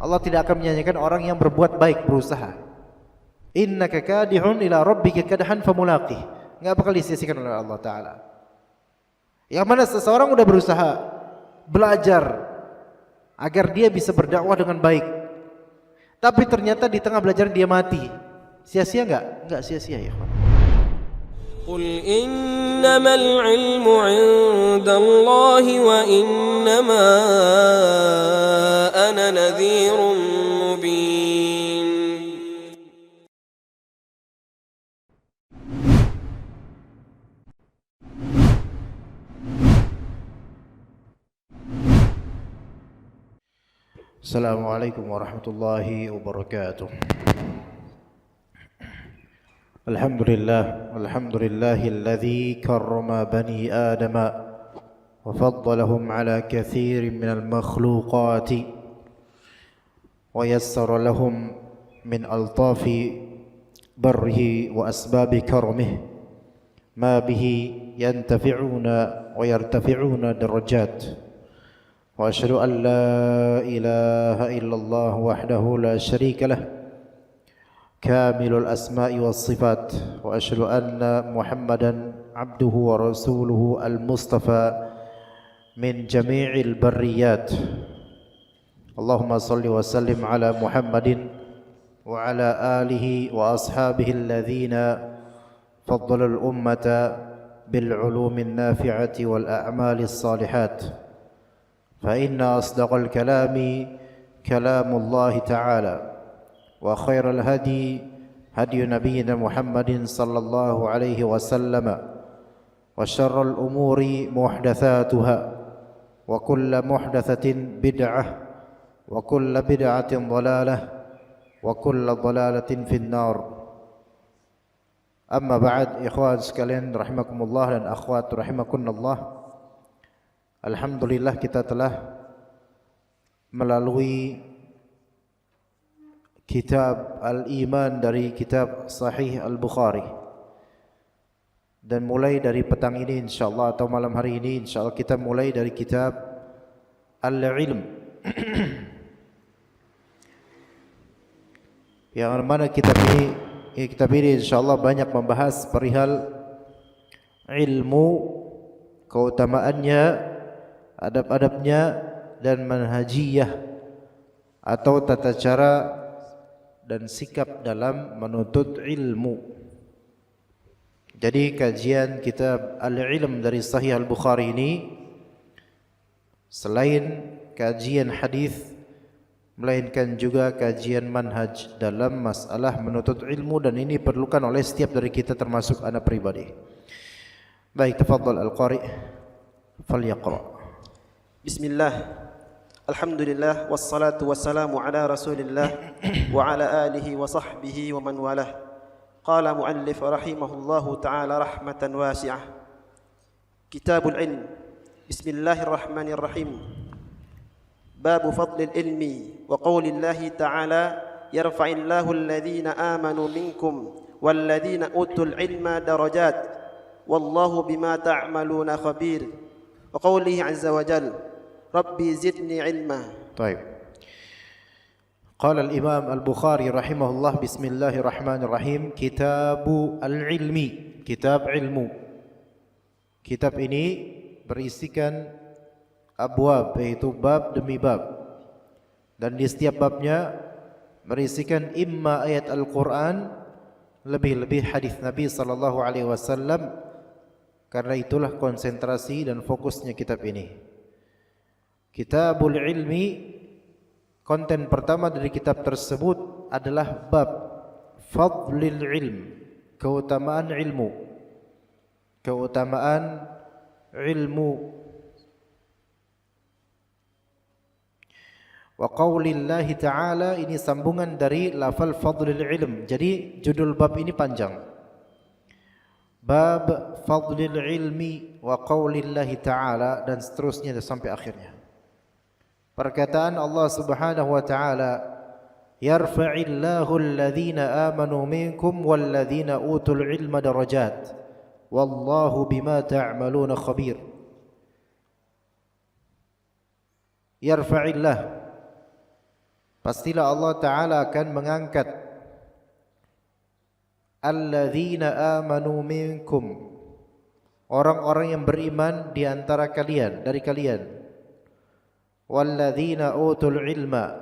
Allah tidak akan menyanyikan orang yang berbuat baik, berusaha. Innaka kadihun ila rabbika kadhan famulaqih. Enggak bakal disia-siakan oleh Allah Ta'ala. Yang mana seseorang sudah berusaha belajar agar dia bisa berdakwah dengan baik, tapi ternyata di tengah belajar dia mati, sia-sia enggak? Enggak sia-sia ya. قل إنما العلم عند الله وإنما أنا نذير مبين. Assalamualaikum warahmatullahi wabarakatuh. Alhamdulillahilladzi karrama bani Adam wa faddalahum ala katsirin minal makhluqati wa yassara lahum min altafi barrihi wa asbabi karmihi ma bihi yantafi'una wa yartafi'una darajat. Wa asyhadu an la ilaha illallah wahdahu la syarika lah kamilul asma'i was sifat, wa asyhadu anna Muhammadan abduhu wa rasuluhu al-mustafa min jami'il barriyat. Allahumma salli wa sallim ala Muhammadin wa ala alihi wa ashabihi alladhina faddalul ummata bil ulumin nafi'ati wal a'malis salihat. Fa inna asdaqal kalami kalamullahi ta'ala wa khairal hadi hadi nabiyyina Muhammadin sallallahu alaihi wasallam wa syarrul umuri muhdatsatuha wa kullu muhdatsatin bid'ah wa kullu bid'atin dhalalah wa kullu dhalalatin finnar. Amma ba'd, ikhwan sekalian rahimakumullah dan akhwat rahimakunallah. Alhamdulillah kita telah melalui kitab Al-Iman dari kitab Sahih Al-Bukhari, dan mulai dari petang ini insyaallah atau malam hari ini insyaallah kita mulai dari kitab Al-Ilm yang mana kitab ini insyaallah banyak membahas perihal ilmu, keutamaannya, adab-adabnya, dan manhajiyah atau tata cara dan sikap dalam menuntut ilmu. Jadi kajian kitab Al-Ilm dari Sahih Al-Bukhari ini selain kajian hadis, melainkan juga kajian manhaj dalam masalah menuntut ilmu, dan ini diperlukan oleh setiap dari kita termasuk anak pribadi. Baik, tafadhal al-qari falyaqra. Bismillah. Alhamdulillah wassalatu wassalamu ala Rasulillah wa ala alihi wa sahbihi wa man walah. Qala muallif rahimahullahu ta'ala rahmatan wasi'ah. Kitabul Ilm. Bismillahirrahmanirrahim. Babu fadlil ilmi wa qaulillahi ta'ala yarfa'illahu alladhina amanu minkum walladhina utul ilma darajat wallahu bima ta'maluna khabir. Wa qaulihi 'azza wa jalla Rabbi zidni ilma. Baik. Qala al-Imam Al-Bukhari rahimahullah, bismillahirrahmanirrahim, Kitabu al-Ilmi, kitab ilmu. Kitab ini berisikan abwab, yaitu bab demi bab, dan di setiap babnya berisikan imma ayat Al-Quran, lebih-lebih hadis Nabi sallallahu alaihi wasallam. Karena itulah konsentrasi dan fokusnya kitab ini. Kitabul Ilmi, konten pertama dari kitab tersebut adalah bab fadlil ilm, keutamaan ilmu. Keutamaan ilmu. Wa qaulillahi ta'ala, ini sambungan dari lafal fadlil ilm. Jadi judul bab ini panjang. Bab fadlil ilmi wa qaulillahi ta'ala, dan seterusnya sampai akhirnya. Perkataan Allah Subhanahu wa taala, yarfa'illahu alladhina amanu minkum walladhina utul ilma darajat wallahu bima ta'maluna khabir. Yarfa'illah, pastilah Allah Ta'ala akan mengangkat alladzina amanu minkum, orang-orang yang beriman di antara kalian, dari kalian, walladzina utul ilma,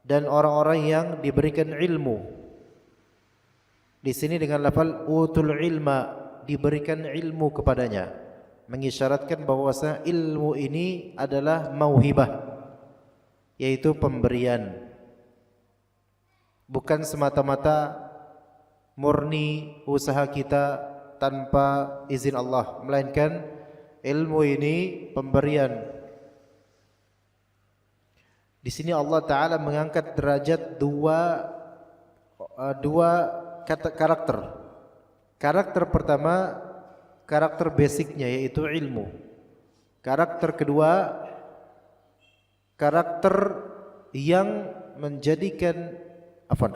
dan orang-orang yang diberikan ilmu. Di sini dengan lafal utul ilma, diberikan ilmu kepadanya, mengisyaratkan bahwasanya ilmu ini adalah mauhibah, yaitu pemberian, bukan semata-mata murni usaha kita tanpa izin Allah, melainkan ilmu ini pemberian. Di sini Allah Ta'ala mengangkat derajat dua karakter. Karakter pertama, karakter basicnya yaitu ilmu. Karakter kedua, karakter yang menjadikan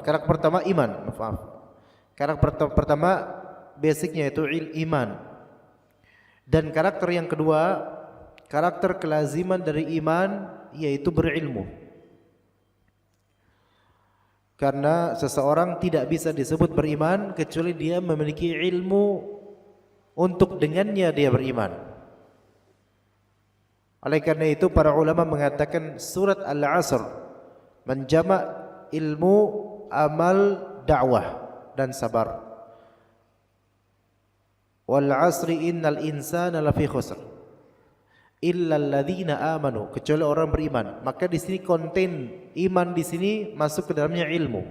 karakter pertama iman, karakter pertama basicnya yaitu iman. Dan karakter yang kedua, karakter kelaziman dari iman, yaitu berilmu. Karena seseorang tidak bisa disebut beriman kecuali dia memiliki ilmu untuk dengannya dia beriman. Oleh karena itu para ulama mengatakan surat Al-Asr menjamak ilmu, amal, dakwah dan sabar. Wal 'asri innal insana lafi khusr illa alladzina amanu, kecuali orang beriman. Maka di sini konten iman di sini masuk ke dalamnya ilmu.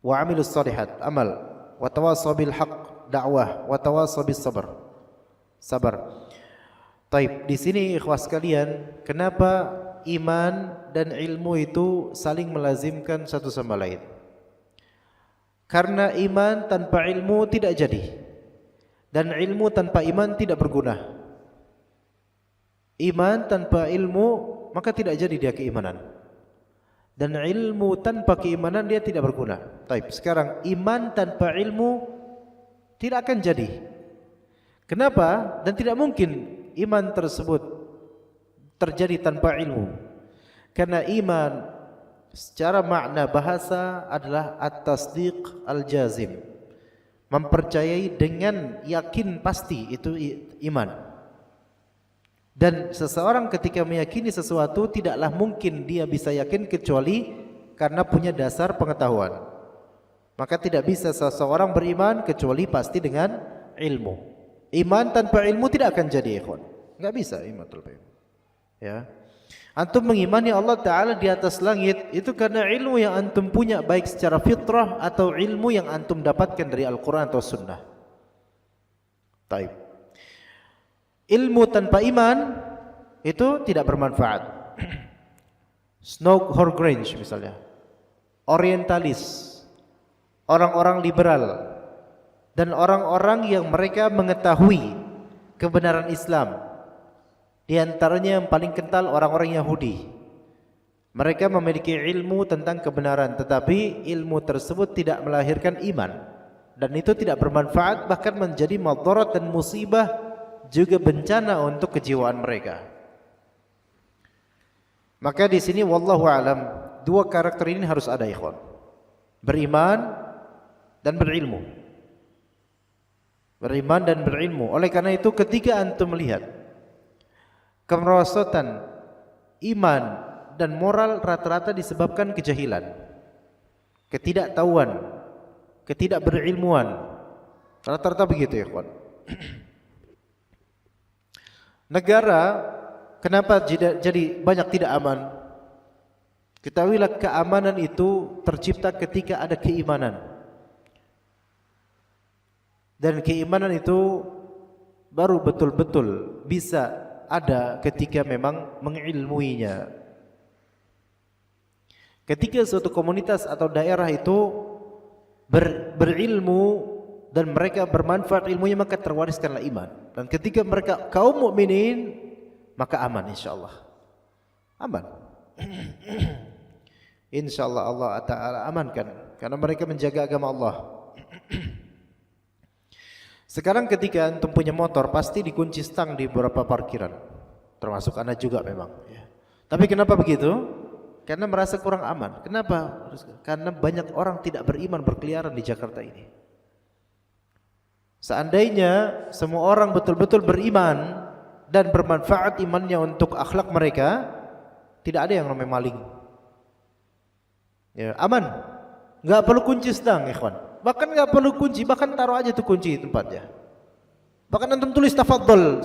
Wa 'amilus shalihat, amal, wa tawassaw bil haqq, dakwah, wa tawassaw bis sabr, sabar. Taib, di sini ikhwas sekalian, kenapa iman dan ilmu itu saling melazimkan satu sama lain? Karena iman tanpa ilmu tidak jadi, dan ilmu tanpa iman tidak berguna. Iman tanpa ilmu maka tidak jadi dia keimanan, dan ilmu tanpa keimanan dia tidak berguna. Taib, sekarang iman tanpa ilmu tidak akan jadi. Kenapa? Dan tidak mungkin iman tersebut terjadi tanpa ilmu. Karena iman secara makna bahasa adalah at-tasdiq al-jazim, mempercayai dengan yakin pasti, itu iman. Dan seseorang ketika meyakini sesuatu tidaklah mungkin dia bisa yakin kecuali karena punya dasar pengetahuan. Maka tidak bisa seseorang beriman kecuali pasti dengan ilmu. Iman tanpa ilmu tidak akan jadi, ikhwan. Enggak bisa iman tanpa ilmu. Ya. Antum mengimani Allah Ta'ala di atas langit itu karena ilmu yang antum punya, baik secara fitrah atau ilmu yang antum dapatkan dari Al-Quran atau Sunnah. Taib. Ilmu tanpa iman itu tidak bermanfaat. Snow Horgrange misalnya, orientalis, orang-orang liberal, dan orang-orang yang mereka mengetahui kebenaran Islam. Di antaranya yang paling kental orang-orang Yahudi. Mereka memiliki ilmu tentang kebenaran, tetapi ilmu tersebut tidak melahirkan iman, dan itu tidak bermanfaat, bahkan menjadi madarat dan musibah, juga bencana untuk kejiwaan mereka. Maka di sini wallahu alam, dua karakter ini harus ada, ikhwan. Beriman dan berilmu. Beriman dan berilmu. Oleh karena itu ketika antum melihat kemerosotan iman dan moral rata-rata disebabkan kejahilan, ketidaktahuan, ketidakberilmuan. Rata-rata begitu, ya kawan. Negara kenapa jadi banyak tidak aman? Ketahuilah keamanan itu tercipta ketika ada keimanan. Dan keimanan itu baru betul-betul bisa ada ketika memang mengilmuinya. Ketika suatu komunitas atau daerah itu berilmu dan mereka bermanfaat ilmunya, maka terwariskanlah iman. Dan ketika mereka kaum mukminin, maka aman, insyaallah. Aman. Insyaallah Allah Ta'ala amankan, karena mereka menjaga agama Allah. Sekarang ketika antum punya motor, pasti dikunci stang di beberapa parkiran, termasuk anak juga memang, ya. Tapi kenapa begitu? Karena merasa kurang aman. Kenapa? Karena banyak orang tidak beriman berkeliaran di Jakarta ini. Seandainya semua orang betul-betul beriman dan bermanfaat imannya untuk akhlak mereka, tidak ada yang namanya maling. Ya, aman. Enggak perlu kunci sedang, ikhwan. Bahkan enggak perlu kunci, bahkan taruh aja tuh kunci di tempatnya. Bahkan antum tulis tafadhol.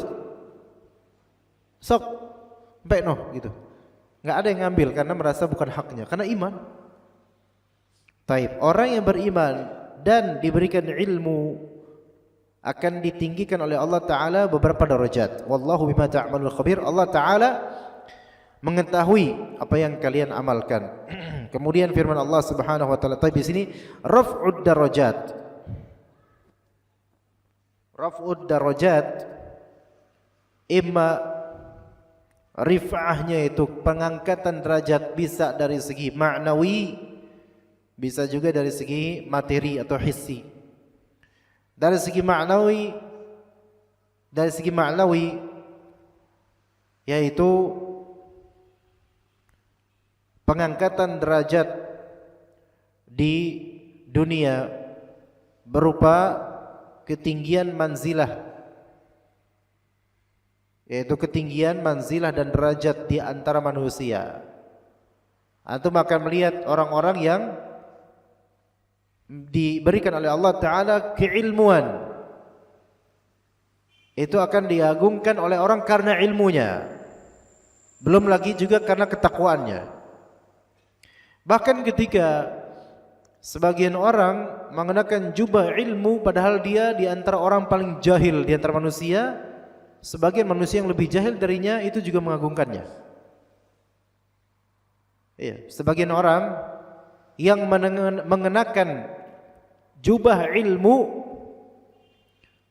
Sok, sampai noh gitu. Enggak ada yang ngambil karena merasa bukan haknya, karena iman. Taib, orang yang beriman dan diberikan ilmu akan ditinggikan oleh Allah Ta'ala beberapa darajat. Wallahu bima ta'malun khabir. Allah Ta'ala mengetahui apa yang kalian amalkan. Kemudian firman Allah Subhanahu wa taala di sini, raf'ud darajat. Raf'ud darajat imma rif'ahnya itu pengangkatan derajat, bisa dari segi maknawi, bisa juga dari segi materi atau hissi. Dari segi maknawi yaitu pengangkatan derajat di dunia berupa ketinggian manzilah, yaitu ketinggian manzilah dan derajat di antara manusia. Antum akan melihat orang-orang yang diberikan oleh Allah Ta'ala keilmuan, itu akan diagungkan oleh orang karena ilmunya, belum lagi juga karena ketakwaannya. Bahkan ketika sebagian orang mengenakan jubah ilmu padahal dia di antara orang paling jahil di antara manusia, sebagian manusia yang lebih jahil darinya itu juga mengagungkannya. Iya, sebagian orang yang mengenakan jubah ilmu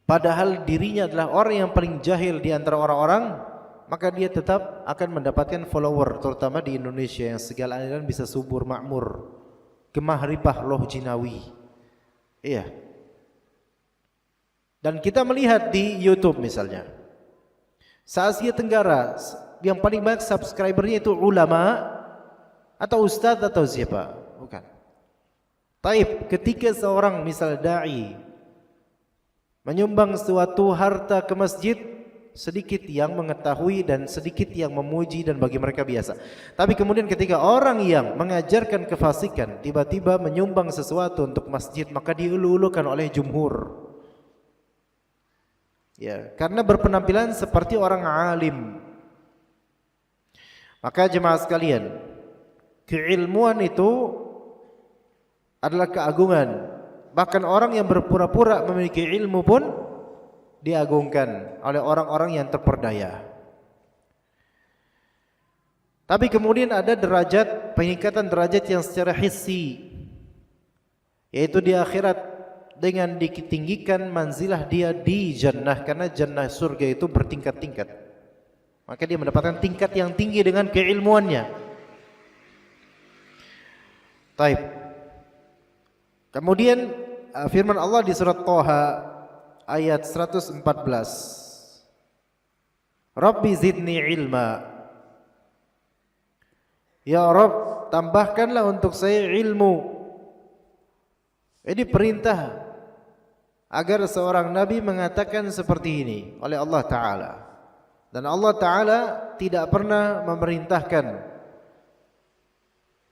padahal dirinya adalah orang yang paling jahil di antara orang-orang, maka dia tetap akan mendapatkan follower, terutama di Indonesia yang segala aliran bisa subur makmur, gemah ripah loh jinawi. Iya. Dan kita melihat di YouTube misalnya, se-Asia Tenggara yang paling banyak subscribernya itu ulama atau ustadz atau siapa? Bukan. Taib, ketika seorang misal da'i menyumbang suatu harta ke masjid, sedikit yang mengetahui dan sedikit yang memuji dan bagi mereka biasa. Tapi kemudian ketika orang yang mengajarkan kefasikan tiba-tiba menyumbang sesuatu untuk masjid, maka diulu-ulukan oleh jumhur. Ya, karena berpenampilan seperti orang alim. Maka jemaah sekalian, keilmuan itu adalah keagungan. Bahkan orang yang berpura-pura memiliki ilmu pun diagungkan oleh orang-orang yang terperdaya. Tapi kemudian ada derajat, peningkatan derajat yang secara hissi, yaitu di akhirat dengan ditinggikan manzilah dia di jannah, karena jannah surga itu bertingkat-tingkat. Maka dia mendapatkan tingkat yang tinggi dengan keilmuannya. Taib. Kemudian firman Allah di surat Thaha ayat 114. Rabbi zidni ilma. Ya Rabb, tambahkanlah untuk saya ilmu. Ini perintah agar seorang nabi mengatakan seperti ini oleh Allah Ta'ala. Dan Allah Ta'ala tidak pernah memerintahkan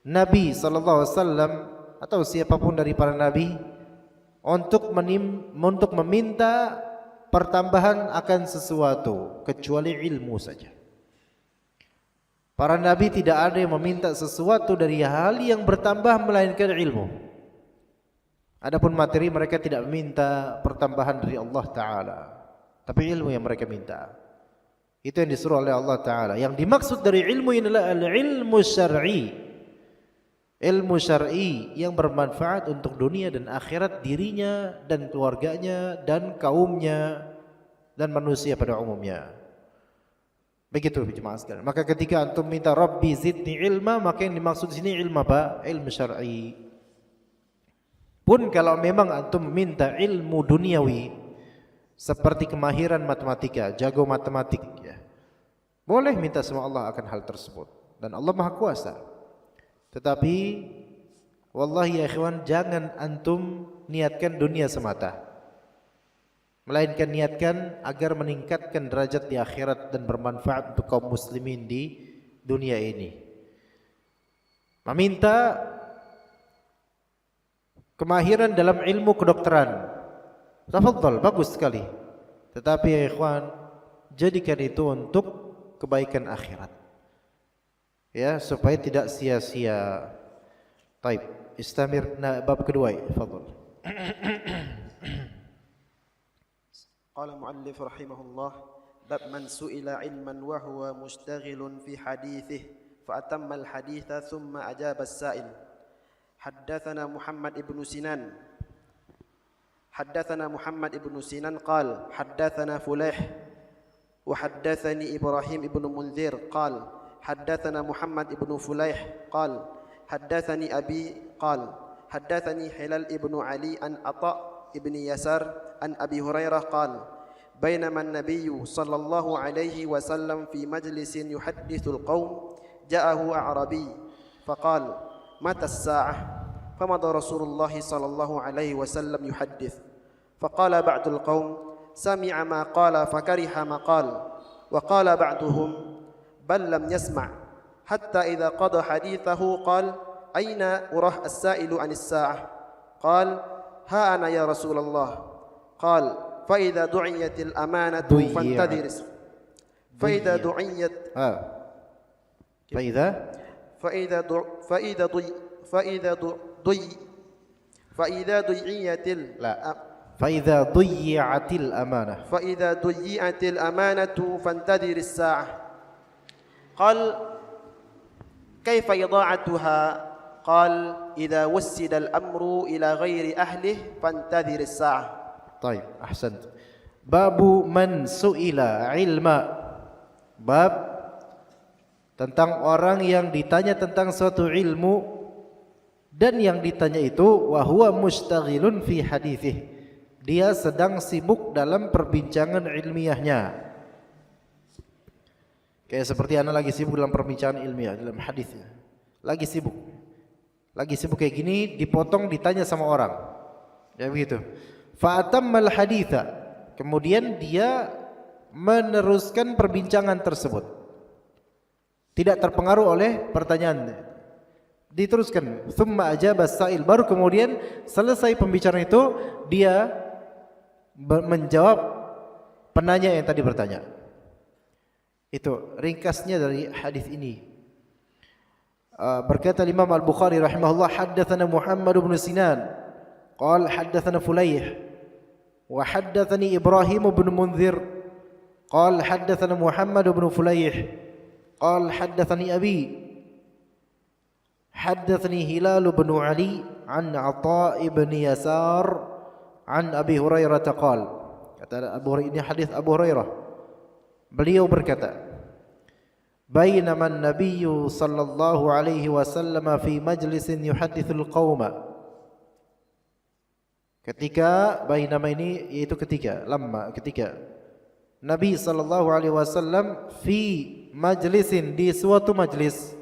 Nabi SAW atau siapapun dari para nabi untuk meminta pertambahan akan sesuatu kecuali ilmu saja. Para nabi tidak ada yang meminta sesuatu dari hal yang bertambah melainkan ilmu. Adapun materi mereka tidak meminta pertambahan dari Allah Ta'ala, tapi ilmu yang mereka minta. Itu yang disuruh oleh Allah Ta'ala. Yang dimaksud dari ilmu ini adalah al-ilmu syar'i, ilmu syar'i yang bermanfaat untuk dunia dan akhirat dirinya dan keluarganya dan kaumnya dan manusia pada umumnya. Begitu jemaah sekalian. Maka ketika antum minta Rabbi zidni ilma, maka yang dimaksud di sini ilmu apa? Ilmu syar'i. Pun kalau memang antum minta ilmu duniawi seperti kemahiran matematika, jago matematik, ya, boleh minta sama Allah akan hal tersebut. dan Allah Maha Kuasa. Tetapi wallahi ya ikhwan, jangan antum niatkan dunia semata, melainkan niatkan agar meningkatkan derajat di akhirat dan bermanfaat untuk kaum muslimin di dunia ini. Meminta kemahiran dalam ilmu kedokteran, tafadhal, bagus sekali. Tetapi ya ikhwan, jadikan itu untuk kebaikan akhirat, ya, supaya tidak sia-sia. Taib, istamir bab kedua, tafadhal. Qala muallif rahimahullah, bab man su'ila ilman wa huwa mushtaghilun fi hadithihi fa atamma al haditha thumma ajaba as-sa'il. Haddathana Muhammad ibn Sinan قال حدثنا فليح وحدثني إبراهيم بن منذر قال حدثنا محمد بن فليح قال حدثني أبي قال حدثني هلال بن علي عن عطاء بن يسار عن أبي هريرة قال بينما النبي صلى الله عليه وسلم في مجلس يحدث القوم جاءه أعرابي فقال متى الساعة؟ فمضى رسول الله صلى الله عليه وسلم يحدث فقال بعض القوم سمع ما قال فكره ما قال وقال بعضهم بل لم يسمع حتى إذا قضى حديثه قال أين أراه السائل عن الساعة؟ قال ها أنا يا رسول الله. قال فإذا دعيت الأمانة فانتظر فإذا دعيت فإذا ضيعت الأمانة فانتظر الساعة. قال كيف إضاعتها؟ قال إذا وسد الأمر إلى غير أهله فانتظر الساعة. طيب أحسنت. باب من سئل علما, bab tentang orang yang ditanya tentang suatu ilmu dan yang ditanya itu wa huwa mushtaghilun fi hadithih, dia sedang sibuk dalam perbincangan ilmiahnya. Kayak seperti anak lagi sibuk dalam perbincangan ilmiah, dalam hadisnya. Lagi sibuk kayak gini, dipotong ditanya sama orang. Ya begitu. Fa atammal haditha, kemudian dia meneruskan perbincangan tersebut. Tidak terpengaruh oleh pertanyaan. Diteruskan, thumma ajaba as-sa'il, baru kemudian selesai pembicaraan itu dia menjawab penanya yang tadi bertanya. Itu ringkasnya dari hadis ini. Berkata Imam Al-Bukhari rahimahullah, haddatsana Muhammad bin Sinan qala haddatsana Fulayh wa haddatsani Ibrahim bin Munzir qala haddatsana Muhammad bin Fulayh qala haddatsani Abi حدثني هلال بن علي عن عطاء بن يسار عن أبي هريرة قال, kata Abu Hurairah, ini hadis Abu Hurairah, beliau berkata, bainama an-nabiy sallallahu alaihi wasallam fi majlisin yuhaddithul qauma, ketika bainama ini yaitu ketika Nabi sallallahu alaihi wasallam fi majlisin, di suatu majlis.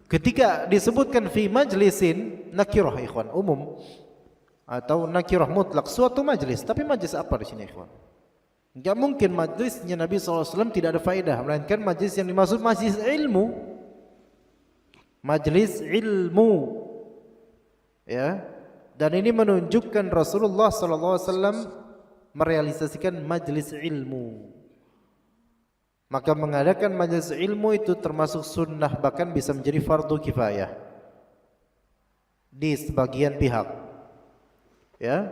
Ketika disebutkan fi majlisin, nakirah ikhwan, umum atau nakirah mutlak, suatu majlis. Tapi majlis apa di sini ikhwan? Enggak mungkin majlisnya Nabi SAW tidak ada faedah, melainkan majlis yang dimaksud majlis ilmu. Majlis ilmu, ya. Dan ini menunjukkan Rasulullah SAW merealisasikan majlis ilmu. Maka mengadakan majlis ilmu itu termasuk sunnah, bahkan bisa menjadi fardu kifayah di sebagian pihak, ya.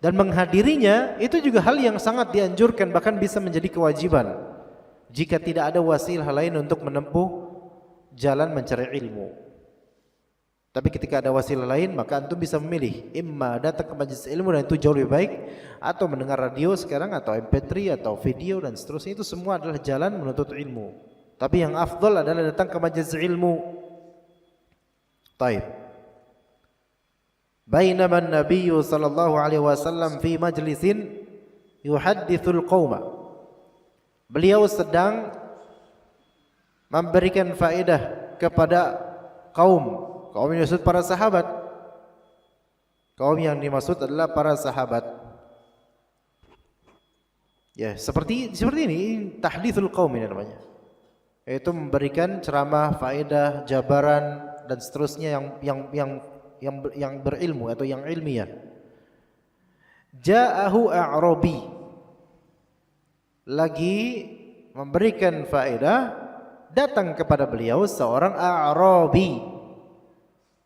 Dan menghadirinya itu juga hal yang sangat dianjurkan, bahkan bisa menjadi kewajiban jika tidak ada wasilah lain untuk menempuh jalan mencari ilmu. Tapi ketika ada wasilah lain, maka antum bisa memilih, imma datang ke majlis ilmu dan itu jauh lebih baik, atau mendengar radio sekarang, atau MP3, atau video dan seterusnya. Itu semua adalah jalan menuntut ilmu. Tapi yang afdal adalah datang ke majlis ilmu. Taib. Bainama an-nabiy sallallahu alaihi wasallam fi majlisin yuhaddithul qauma. Beliau sedang memberikan faedah kepada kaum yang dimaksud para sahabat. Kaum yang dimaksud adalah para sahabat. Ya, seperti ini tahditsul qaum ini namanya. Yaitu memberikan ceramah, faedah, jabaran dan seterusnya yang berilmu atau yang ilmiah. Ja'ahu a'rabi, lagi memberikan faedah, datang kepada beliau seorang a'rabi.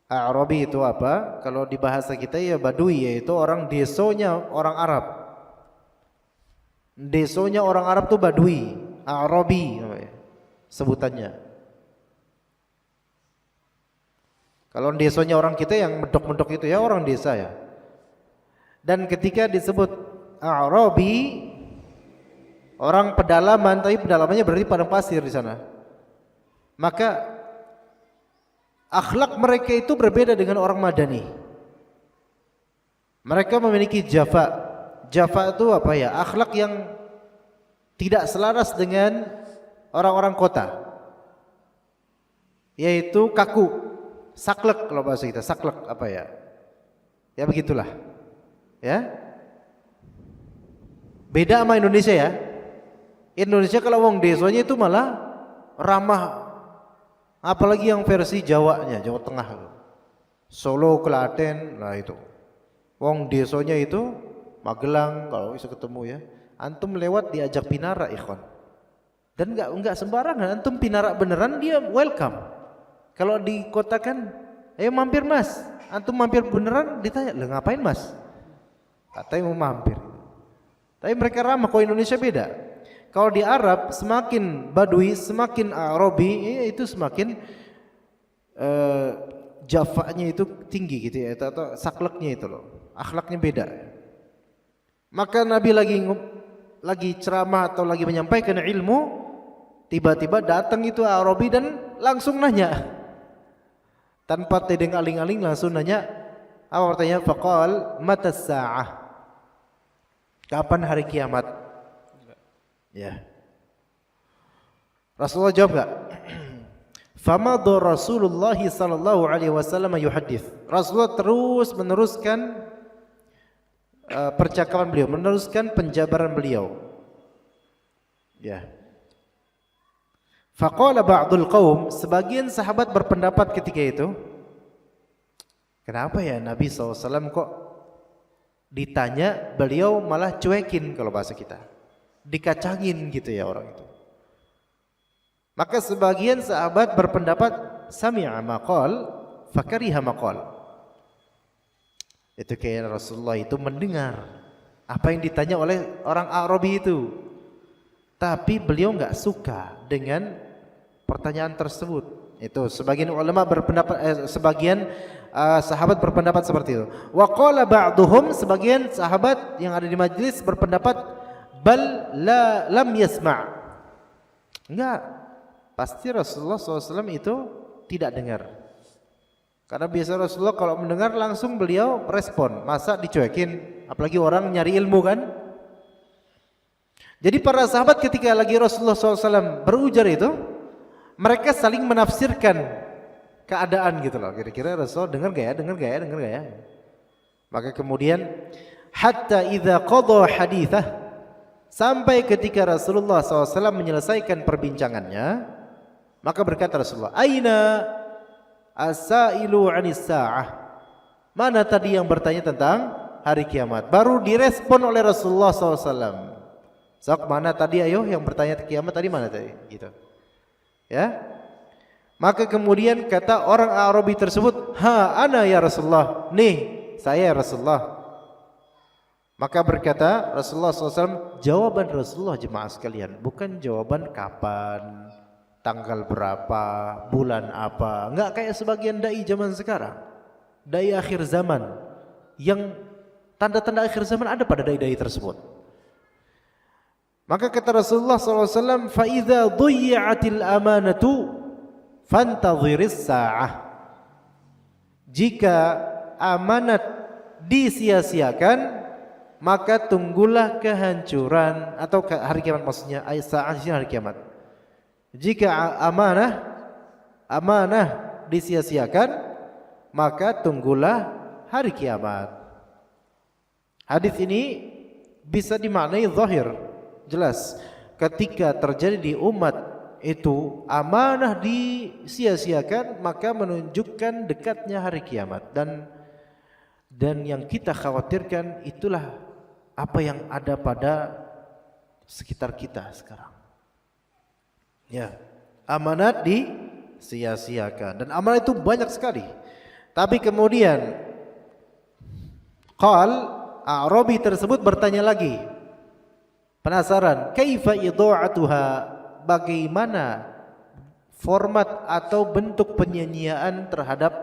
A'rabi itu apa? Kalau di bahasa kita ya badui, yaitu orang desonya orang Arab. Desonya orang Arab itu badui, a'rabi sebutannya. Kalau desonya orang kita yang medok-medok itu ya orang desa ya. Dan ketika disebut a'rabi, orang pedalaman, tapi pedalamannya berarti padang pasir di sana. Maka akhlak mereka itu berbeda dengan orang Madani. Mereka memiliki jafa. Jafa itu apa ya? Akhlak yang tidak selaras dengan orang-orang kota. Yaitu kaku, saklek kalau bahasa kita, saklek apa ya? Ya begitulah. Ya. Beda sama Indonesia ya. Indonesia kalau wong desanya itu malah ramah. Apalagi yang versi Jawanya, Jawa Tengah. Solo, Klaten, nah itu. Wong desanya itu Magelang kalau bisa ketemu ya. Antum lewat diajak pinara ikhwan. Dan enggak sembarangan, antum pinara beneran dia welcome. Kalau di kota kan, ayo mampir Mas. Antum mampir beneran ditanya, "Lah ngapain Mas?" Katanya mau mampir. Tapi mereka ramah. Kalau Indonesia beda. Kalau di Arab semakin badui, semakin Arabi, itu semakin jafanya itu tinggi gitu ya, atau sakleknya itu loh. Akhlaknya beda. Maka Nabi lagi ceramah atau lagi menyampaikan ilmu, tiba-tiba datang itu Arabi dan langsung nanya. Tanpa tedeng aling-aling langsung nanya. Apa pertanyaan? Faqal matas sa'ah. Kapan hari kiamat? Ya. Rasulullah jawab enggak? Famadha Rasulullah sallallahu alaihi wasallam yuhaddits. Rasulullah terus meneruskan percakapan beliau, meneruskan penjabaran beliau. Ya. Faqala ba'dul qaum, sebagian sahabat berpendapat ketika itu, kenapa ya Nabi SAW kok ditanya beliau malah cuekin kalau bahasa kita, dikacangin gitu ya orang itu. Maka sebagian sahabat berpendapat sami'a maqal fakariha maqal. Itu kayak Rasulullah itu mendengar apa yang ditanya oleh orang Arabi itu, tapi beliau enggak suka dengan pertanyaan tersebut. Itu sebagian ulama berpendapat, sebagian sahabat berpendapat seperti itu. Wa qala ba'duhum, sebagian sahabat yang ada di majelis berpendapat bal lam yasma'. Enggak, pasti Rasulullah SAW itu tidak dengar. Karena biasa Rasulullah kalau mendengar langsung beliau respon, masa dicuekin, apalagi orang nyari ilmu kan. Jadi para sahabat ketika lagi Rasulullah SAW berujar itu, mereka saling menafsirkan keadaan gitu loh. Kira-kira Rasul dengar gak ya? Maka kemudian hatta idza qada hadithah, sampai ketika Rasulullah SAW menyelesaikan perbincangannya, maka berkata Rasulullah, aina as-sailu 'anis sa'ah. Mana tadi yang bertanya tentang hari kiamat? Baru direspon oleh Rasulullah SAW. Sok mana tadi ayo yang bertanya kiamat tadi mana tadi? Gitu. Ya. Maka kemudian kata orang Arabi tersebut, ha ana ya Rasulullah, nih saya ya Rasulullah. Maka berkata Rasulullah SAW, jawaban Rasulullah jemaah sekalian, bukan jawaban kapan, tanggal berapa, bulan apa. Enggak kayak sebagian dai zaman sekarang, dai akhir zaman, yang tanda-tanda akhir zaman ada pada dai-dai tersebut. Maka kata Rasulullah SAW, fa idza dhuyyatil amanatu fantadhiris sa'ah. Jika amanat disia-siakan, maka tunggulah kehancuran atau hari kiamat, maksudnya sa'ah hari kiamat. Jika amanah disia-siakan, maka tunggulah hari kiamat. Hadis ini bisa dimaknai zahir, jelas. Ketika terjadi di umat itu amanah disia-siakan, maka menunjukkan dekatnya hari kiamat. Dan yang kita khawatirkan itulah apa yang ada pada sekitar kita sekarang. Ya, amanat disia-siakan, dan amanat itu banyak sekali. Tapi kemudian A'rabi tersebut bertanya lagi, penasaran, kaifa idha'atuha, bagaimana format atau bentuk penyanyian terhadap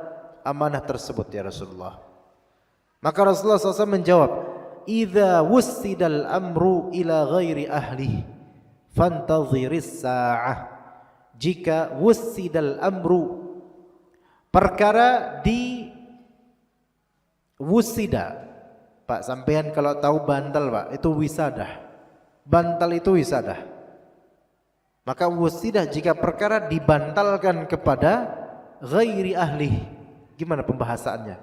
amanah tersebut ya Rasulullah. Maka Rasulullah SAW menjawab, idza wussidal amru ila ghairi ahli fantadhiris sa'ah. Jika wussidal amru, perkara di wussida, Pak, sampean kalau tahu bantal, Pak, itu wisadah. Bantal itu wisadah. Maka wussidah jika perkara dibantalkan kepada ghairi ahli. Gimana pembahasannya?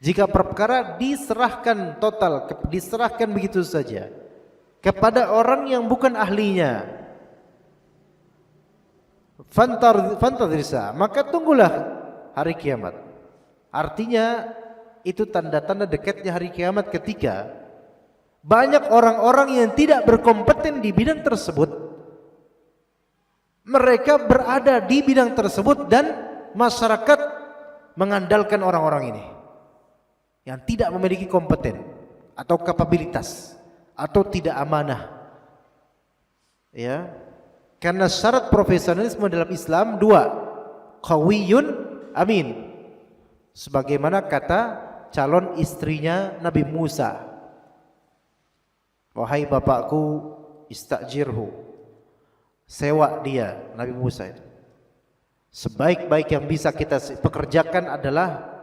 Jika perkara diserahkan total, diserahkan begitu saja kepada orang yang bukan ahlinya, fantadrisa, maka tunggulah hari kiamat. Artinya itu tanda-tanda dekatnya hari kiamat ketika banyak orang-orang yang tidak berkompeten di bidang tersebut, mereka berada di bidang tersebut dan masyarakat mengandalkan orang-orang ini yang tidak memiliki kompeten atau kapabilitas atau tidak amanah. Ya, karena syarat profesionalisme dalam Islam dua, qawiyun amin. Sebagaimana kata calon istrinya Nabi Musa, wahai bapakku, istajirhu, sewa dia, Nabi Musa itu. Sebaik-baik yang bisa kita pekerjakan adalah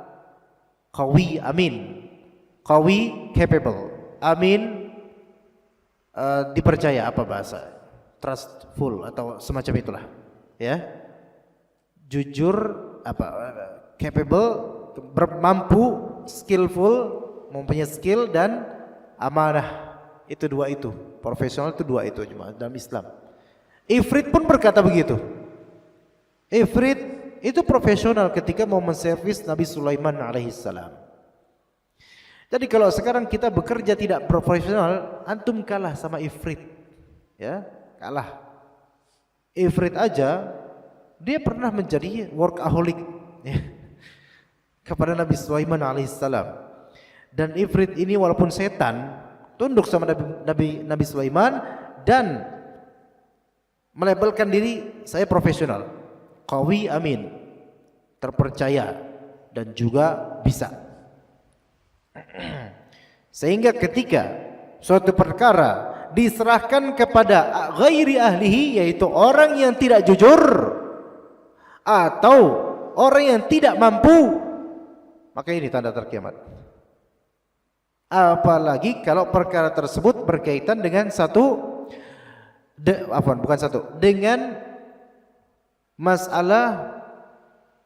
qawi amin. Qawi capable, amin dipercaya, apa bahasa? Trustful atau semacam itulah. Ya. Jujur, apa? Capable, mampu, skillful, mempunyai skill, dan amanah. Itu dua itu. Profesional itu dua itu cuma dalam Islam. Ifrit pun berkata begitu. Ifrit itu profesional ketika mau menservis Nabi Sulaiman alaihissalam. Jadi kalau sekarang kita bekerja tidak profesional, antum kalah sama Ifrit. Ya, kalah. Ifrit aja dia pernah menjadi workaholic ya, kepada Nabi Sulaiman alaihissalam. Dan Ifrit ini walaupun setan, tunduk sama Nabi Sulaiman dan melabelkan diri, saya profesional, qawi amin, terpercaya dan juga bisa. Sehingga ketika suatu perkara diserahkan kepada ghairi ahlihi, yaitu orang yang tidak jujur atau orang yang tidak mampu, maka ini tanda terkiamat. Apalagi kalau perkara tersebut berkaitan dengan dengan masalah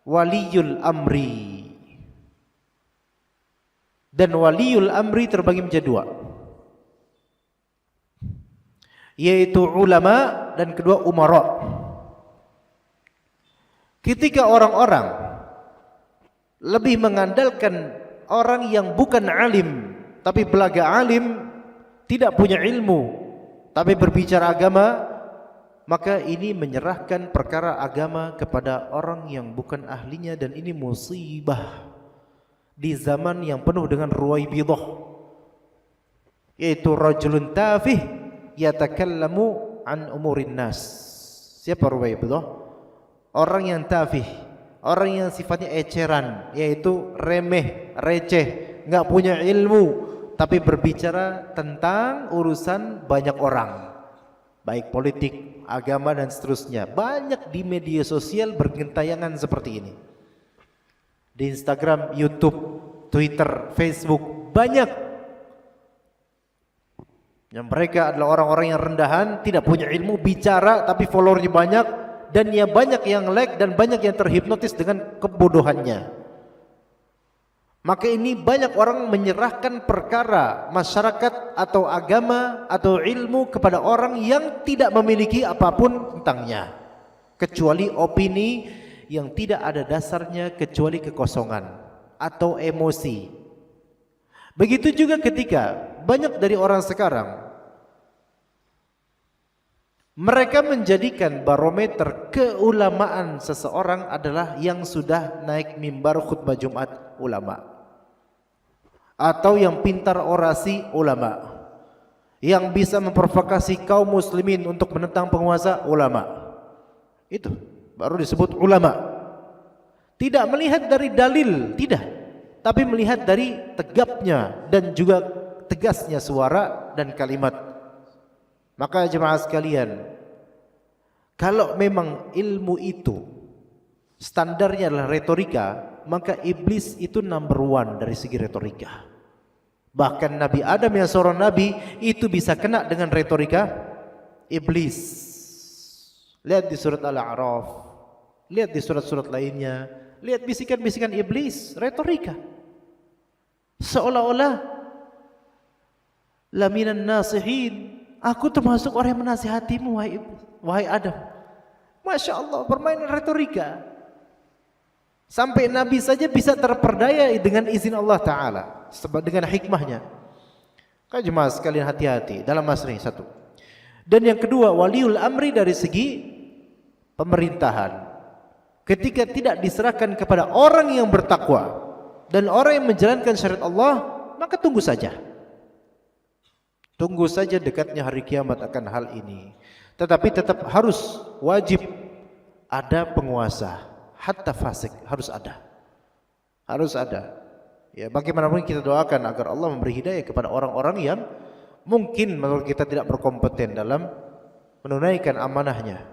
waliyul amri. Dan waliyul amri terbagi menjadi dua, yaitu ulama dan kedua umara. Ketika orang-orang lebih mengandalkan orang yang bukan alim tapi belaga alim, tidak punya ilmu tapi berbicara agama, maka ini menyerahkan perkara agama kepada orang yang bukan ahlinya, dan ini musibah di zaman yang penuh dengan ruwaibidah, yaitu rajulun tafih yatakallamu an umurin nas. Siapa ruwaibidah? Orang yang tafih, orang yang sifatnya eceran, yaitu remeh, receh, enggak punya ilmu, tapi berbicara tentang urusan banyak orang, baik politik, agama dan seterusnya. Banyak di media sosial bergentayangan seperti ini. Di Instagram, YouTube, Twitter, Facebook, banyak. Yang mereka adalah orang-orang yang rendahan, tidak punya ilmu, bicara tapi followernya banyak, dan ya banyak yang like dan banyak yang terhipnotis dengan kebodohannya. Maka ini banyak orang menyerahkan perkara masyarakat atau agama atau ilmu kepada orang yang tidak memiliki apapun tentangnya, kecuali opini yang tidak ada dasarnya, kecuali kekosongan atau emosi. Begitu juga ketika banyak dari orang sekarang, mereka menjadikan barometer keulamaan seseorang adalah yang sudah naik mimbar khutbah Jumat, ulama, atau yang pintar orasi, ulama, yang bisa memprovokasi kaum muslimin untuk menentang penguasa, ulama. Itu baru disebut ulama. Tidak melihat dari dalil, tidak, tapi melihat dari tegapnya dan juga tegasnya suara dan kalimat. Maka jemaah sekalian, kalau memang ilmu itu standarnya adalah retorika, maka iblis itu number one dari segi retorika. Bahkan Nabi Adam yang seorang nabi itu bisa kena dengan retorika iblis. Lihat di surat Al-A'raf, lihat di surat-surat lainnya, lihat bisikan-bisikan iblis, retorika. Seolah-olah laminan nasihin, aku termasuk orang yang menasihatimu wahai Adam. Masya Allah, permainan retorika. Sampai Nabi saja bisa terperdaya dengan izin Allah Ta'ala, sebab dengan hikmahnya. Kan jemaah sekalian, hati-hati dalam masalah ini, satu. Dan yang kedua, waliul amri dari segi pemerintahan, ketika tidak diserahkan kepada orang yang bertakwa dan orang yang menjalankan syariat Allah, maka tunggu saja. Tunggu saja dekatnya hari kiamat akan hal ini. Tetapi tetap harus wajib ada penguasa, hatta fasik harus ada. Harus ada. Ya, bagaimanapun kita doakan agar Allah memberi hidayah kepada orang-orang yang mungkin menurut kita tidak berkompeten dalam menunaikan amanahnya.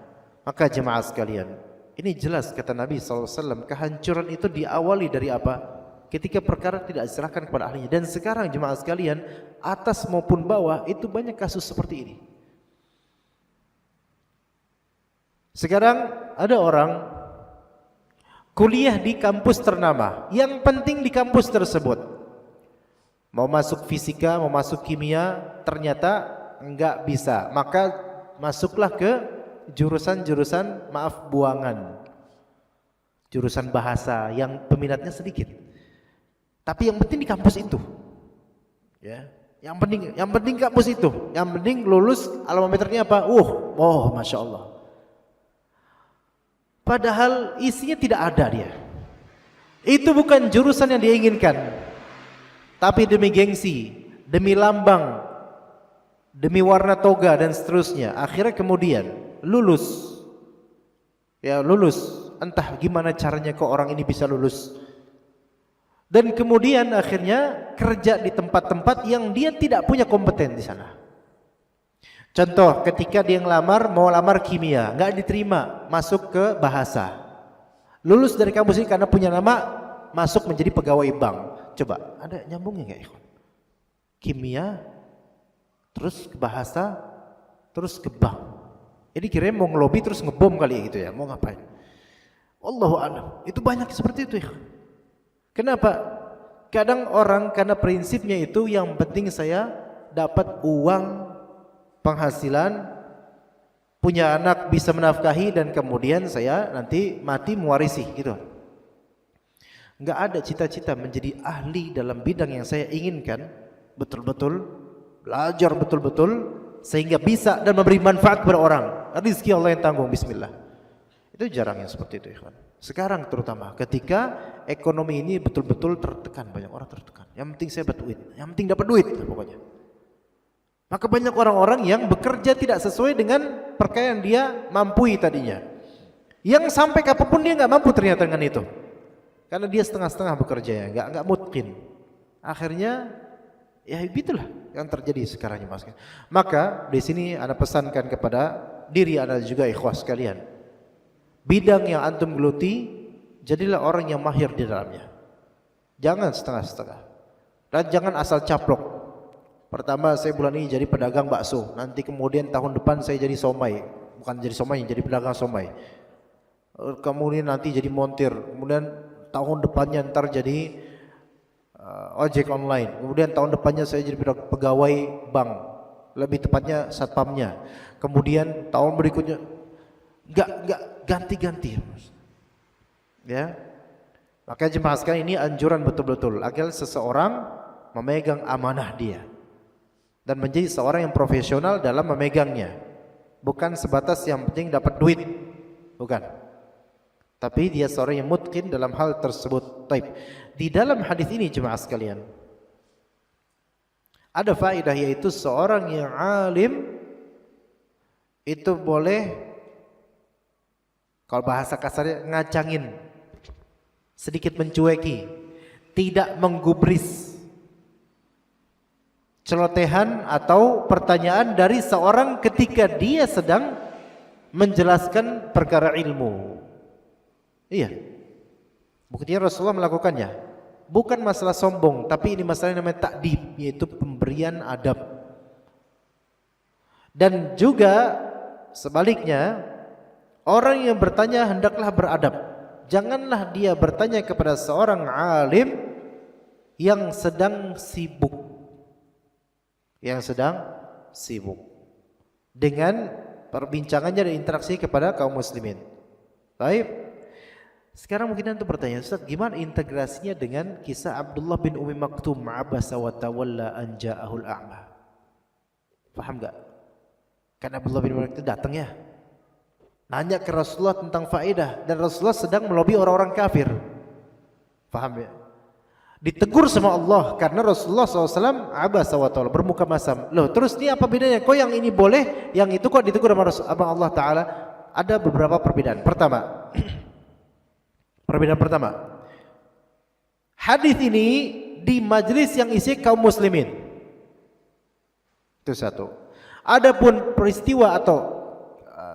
Maka jemaah sekalian, ini jelas kata Nabi SAW, kehancuran itu diawali dari apa? Ketika perkara tidak diserahkan kepada ahlinya. Dan sekarang jemaah sekalian, atas maupun bawah itu banyak kasus seperti ini. Sekarang ada orang kuliah di kampus ternama, yang penting di kampus tersebut, mau masuk fisika, mau masuk kimia, ternyata enggak bisa, maka masuklah ke jurusan-jurusan maaf buangan, jurusan bahasa yang peminatnya sedikit. Tapi yang penting di kampus itu, ya, yang penting kampus itu, yang penting lulus alma maternya apa? Masya Allah. Padahal isinya tidak ada dia. Itu bukan jurusan yang dia inginkan. Tapi demi gengsi, demi lambang, demi warna toga dan seterusnya, akhirnya kemudian lulus. Ya, lulus. Entah gimana caranya kok orang ini bisa lulus. Dan kemudian akhirnya kerja di tempat-tempat yang dia tidak punya kompeten di sana. Contoh, ketika dia mau lamar kimia, nggak diterima, masuk ke bahasa. Lulus dari kampus ini karena punya nama, masuk menjadi pegawai bank. Coba, ada nyambungnya nggak, ikhwan? Kimia, terus ke bahasa, terus ke bank. Ini kira-kira mau ngelobi terus ngebom kali gitu ya, mau ngapain? Wallahu a'lam. Itu banyak seperti itu, ikhwan. Kenapa? Kadang orang karena prinsipnya itu yang penting saya dapat uang, penghasilan, punya anak bisa menafkahi, dan kemudian saya nanti mati mewarisi gitu. Enggak ada cita-cita menjadi ahli dalam bidang yang saya inginkan, betul-betul belajar betul-betul sehingga bisa dan memberi manfaat kepada orang. Rezeki Allah yang tanggung, bismillah. Itu jarang yang seperti itu, ikhwan. Sekarang terutama ketika ekonomi ini betul-betul tertekan, banyak orang tertekan. Yang penting saya dapat duit, yang penting dapat duit pokoknya. Maka banyak orang-orang yang bekerja tidak sesuai dengan perkara yang dia mampu tadinya. Yang sampai kapanpun dia nggak mampu ternyata dengan itu. Karena dia setengah-setengah bekerja ya, nggak mutqin. Akhirnya ya begitulah yang terjadi sekarang, Mas. Maka di sini Anda pesankan kepada diri Anda juga, ikhwah sekalian. Bidang yang antum geluti, jadilah orang yang mahir di dalamnya. Jangan setengah-setengah. Dan jangan asal caplok. Pertama saya bulan ini jadi pedagang bakso, nanti kemudian tahun depan saya jadi somai, bukan jadi somai, jadi pedagang somai. Kemudian nanti jadi montir, kemudian tahun depannya ntar jadi ojek online, kemudian tahun depannya saya jadi pegawai bank, lebih tepatnya satpamnya. Kemudian tahun berikutnya enggak ganti-ganti. Ya. Maka jemaah sekalian, ini anjuran betul-betul agar seseorang memegang amanah dia dan menjadi seorang yang profesional dalam memegangnya. Bukan sebatas yang penting dapat duit, bukan. Tapi dia seorang yang mutqin dalam hal tersebut. Taib. Di dalam hadis ini jemaah sekalian, ada faedah, yaitu seorang yang alim itu boleh, kalau bahasa kasarnya, ngacangin, sedikit mencueki, tidak menggubris celotehan atau pertanyaan dari seorang ketika dia sedang menjelaskan perkara ilmu. Iya. Buktinya Rasulullah melakukannya. Bukan masalah sombong, tapi ini masalah yang namanya ta'dib, yaitu pemberian adab. Dan juga sebaliknya, orang yang bertanya hendaklah beradab. Janganlah dia bertanya kepada seorang alim yang sedang sibuk. Yang sedang sibuk dengan perbincangannya dan interaksi kepada kaum muslimin. Baik. Sekarang mungkin Anda bertanya, Ustaz, gimana integrasinya dengan kisah Abdullah bin Umi Maktum, abasa wa tawalla an ja'ahul a'ma? Paham enggak? Kan Abdullah bin Umi Maktum datang ya, nanya ke Rasulullah tentang faedah, dan Rasulullah sedang melobi orang-orang kafir. Paham ya? Ditegur sama Allah karena Rasulullah SAW abasa wa tawalla, bermuka masam. Loh, terus ini apa bedanya? Kok yang ini boleh, yang itu kok ditegur sama Allah Ta'ala? Ada beberapa perbedaan. Perbedaan pertama, hadis ini di majlis yang isi kaum muslimin. Itu satu. Adapun peristiwa atau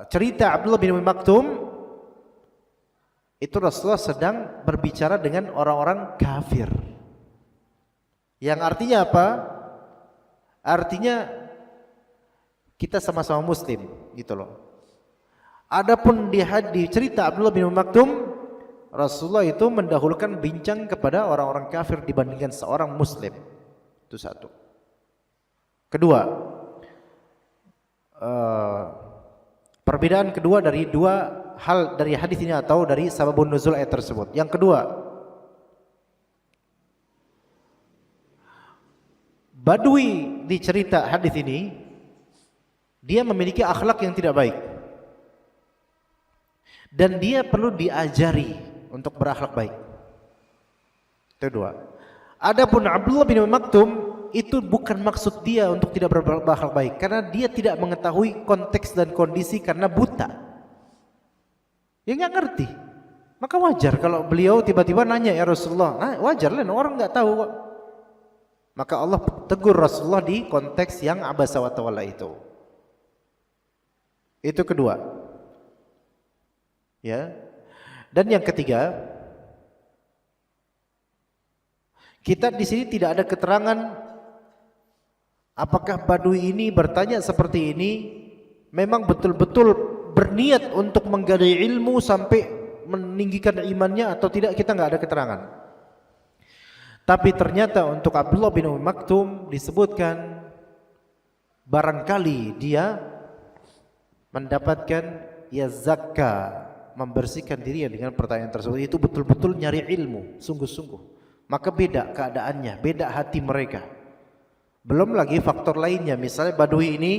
cerita Abdullah bin Umi Maktum, itu Rasulullah sedang berbicara dengan orang-orang kafir. Yang artinya apa? Artinya kita sama-sama muslim, gitu loh. Adapun di cerita Abdullah bin Umi Maktum, Rasulullah itu mendahulukan bincang kepada orang-orang kafir dibandingkan seorang muslim. Itu satu. Kedua, perbedaan kedua dari dua hal dari hadis ini atau dari sababun nuzul ayat tersebut. Yang kedua, Badui di cerita hadis ini, dia memiliki akhlak yang tidak baik, dan dia perlu diajari untuk berakhlak baik. Itu dua. Adapun Abdullah bin Maktum, itu bukan maksud dia untuk tidak berakhlak baik, karena dia tidak mengetahui konteks dan kondisi karena buta. Dia nggak ngerti. Maka wajar kalau beliau tiba-tiba nanya, ya Rasulullah. Nah, wajar lah, orang nggak tahu kok. Maka Allah tegur Rasulullah di konteks yang abasa wa tawalla itu. Itu kedua. Ya. Dan yang ketiga, kita di sini tidak ada keterangan apakah Badui ini bertanya seperti ini memang betul-betul berniat untuk menggali ilmu sampai meninggikan imannya atau tidak, kita nggak ada keterangan. Tapi ternyata untuk Abdullah bin Umi Maktum disebutkan barangkali dia mendapatkan ya zakka, membersihkan dirinya dengan pertanyaan tersebut, itu betul-betul nyari ilmu sungguh-sungguh. Maka beda keadaannya, beda hati mereka. Belum lagi faktor lainnya, misalnya Badui ini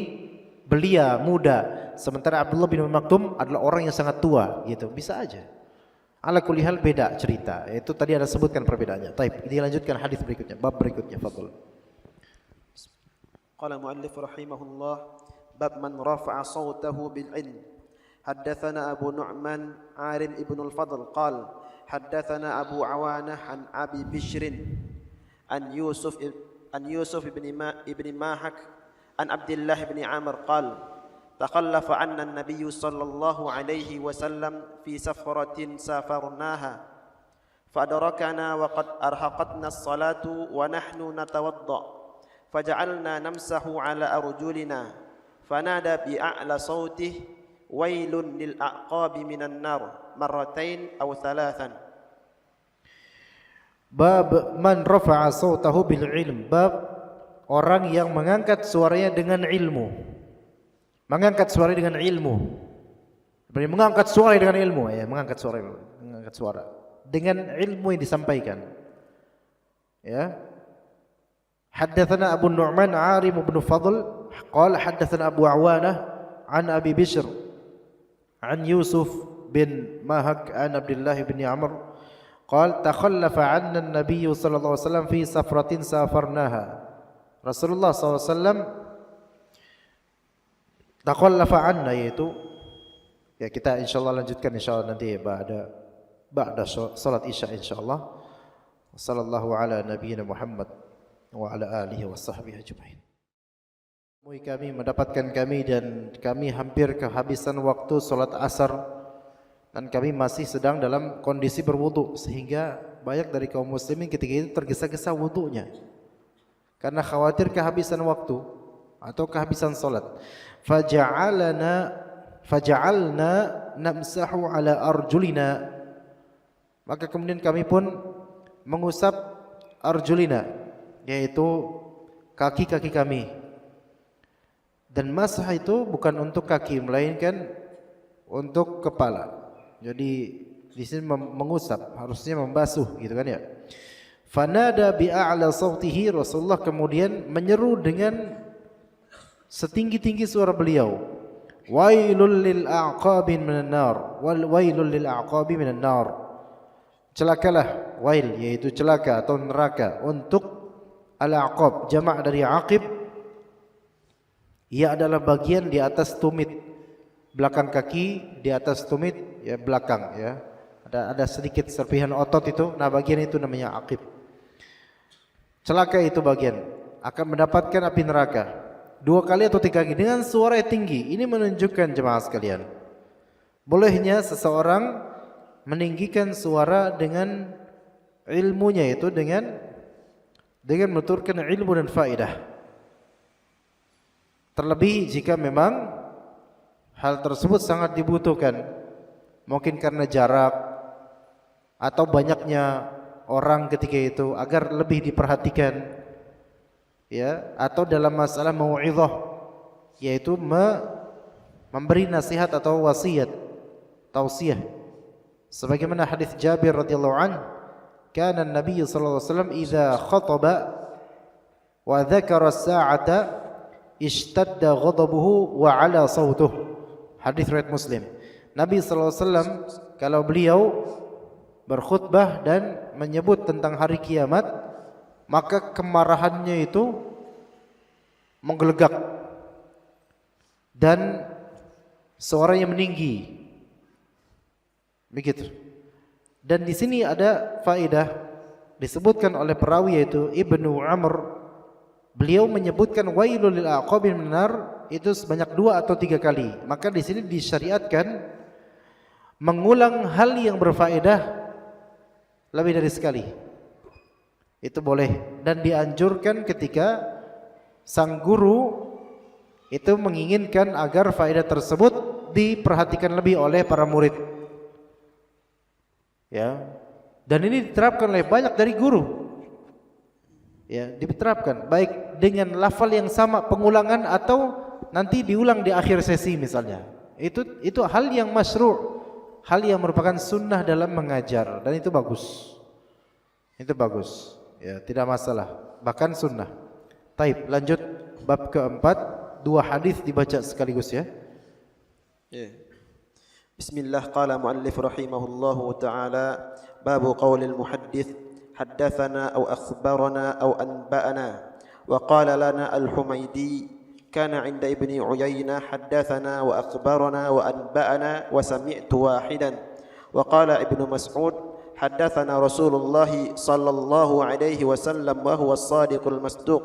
belia, muda, sementara Abdullah bin Umi Maktum adalah orang yang sangat tua, gitu. Bisa aja. Ala kulli hal beda cerita. Itu tadi ada sebutkan perbedaannya. Baik, dilanjutkan hadis berikutnya, bab berikutnya. Fadhil. Qala muallif rahimahullah, bab man rafa'a sawtahu bil ilm. Haddatsana Abu Nu'man Arim ibn al-Fadl qala haddatsana Abu Awanah an Abi Bishr an Yusuf ibn Mahak an Abdullah ibn Amr qala تخلف عنا النبي صلى الله عليه وسلم في سفرة سافرناها فأدركنا وقد أرهقتنا الصلاة ونحن نتوضأ فجعلنا نمسح على أرجلنا فنادى بأعلى صوته ويل للأعقاب من النار مرتين أو ثلاثا. Bab man rafa'a sautahu bil ilm. Bab orang yang mengangkat suaranya dengan ilmu. Mengangkat suara dengan ilmu. Berarti mengangkat suara dengan ilmu, ya, mengangkat suara dengan ilmu yang disampaikan. Ya. Haddatsana Abu Nu'man Arim bin Fadl qala haddatsana Abu Awanah an Abi Bishr an Yusuf bin Mahak an Abdullah bin Amr qala takhallafa 'anna an-nabiy sallallahu alaihi wasallam fi safratin safarnaha. Rasulullah sallallahu alaihi wasallam takhallafa 'anna, yaitu ya, kita insyaallah lanjutkan insyaallah nanti ba'da salat Isya insyaallah. Sallallahu ala nabiyyina Muhammad wa ala alihi wa sahbihi ajma'in. Kami mendapatkan dan kami hampir kehabisan waktu salat asar dan kami masih sedang dalam kondisi berwudu, sehingga banyak dari kaum muslimin ketika itu tergesa-gesa wudunya karena khawatir kehabisan waktu atau kehabisan salat. Faja'alna namsahu ala arjulina, maka kemudian kami pun mengusap arjulina, yaitu kaki-kaki kami. Dan masah itu bukan untuk kaki, melainkan untuk kepala. Jadi di sini mengusap, harusnya membasuh, gitu kan ya. Fanada bi'a'la sautihi, Rasulullah kemudian menyeru dengan setinggi-tinggi suara beliau, wailul lil a'qabi minan nar, wailul lil a'qabi minan nar. Celakalah, wail yaitu celaka atau neraka untuk al-a'qab, jamak dari aqib. Ia adalah bagian di atas tumit, belakang kaki, di atas tumit, ya belakang, ya. Ada sedikit serpihan otot itu, nah bagian itu namanya aqib. Celaka itu bagian akan mendapatkan api neraka 2 kali atau 3 kali dengan suara yang tinggi. Ini menunjukkan jemaah sekalian, bolehnya seseorang meninggikan suara dengan ilmunya, itu dengan menuturkan ilmu dan faedah. Terlebih jika memang hal tersebut sangat dibutuhkan, mungkin karena jarak atau banyaknya orang ketika itu agar lebih diperhatikan, ya, atau dalam masalah mau'izah, yaitu memberi nasihat atau wasiat, tausiah. Sebagaimana hadis Jabir radhiyallahu anhu, kana an-nabiy sallallahu alaihi wasallam idza khataba wa dzakara as-sa'ata ishtadda ghadabuhu wa 'ala sautuhu. Hadis riwayat Muslim. Nabi sallallahu alaihi wasallam kalau beliau berkhutbah dan menyebut tentang hari kiamat, maka kemarahannya itu menggelegak dan suaranya meninggi. Begitu. Dan di sini ada faedah disebutkan oleh perawi yaitu Ibnu Amr. Beliau menyebutkan wailul lil aqabi minan nar itu sebanyak 2 atau 3 kali. Maka di sini disyariatkan mengulang hal yang berfaedah lebih dari sekali. Itu boleh dan dianjurkan ketika sang guru itu menginginkan agar faedah tersebut diperhatikan lebih oleh para murid. Ya, dan ini diterapkan oleh banyak dari guru. Ya, diterapkan baik dengan lafal yang sama pengulangan atau nanti diulang di akhir sesi misalnya. Itu hal yang masyru', hal yang merupakan sunnah dalam mengajar dan itu bagus. Itu bagus. Ya, tidak masalah, bahkan sunnah. Taib, lanjut bab keempat, 2 hadis dibaca sekaligus ya. بسم الله. قال مؤلف رحمه الله تعالى: باب قول المحدث حدثنا أو أخبرنا أو أنبأنا. وقال لنا الحميدي: كان عند ابن عيينة حدثنا وأخبرنا وأنبأنا وسمعت واحدا. وقال ابن مسعود: حدثنا رسول الله صلى الله عليه وسلم وهو الصادق المصدوق.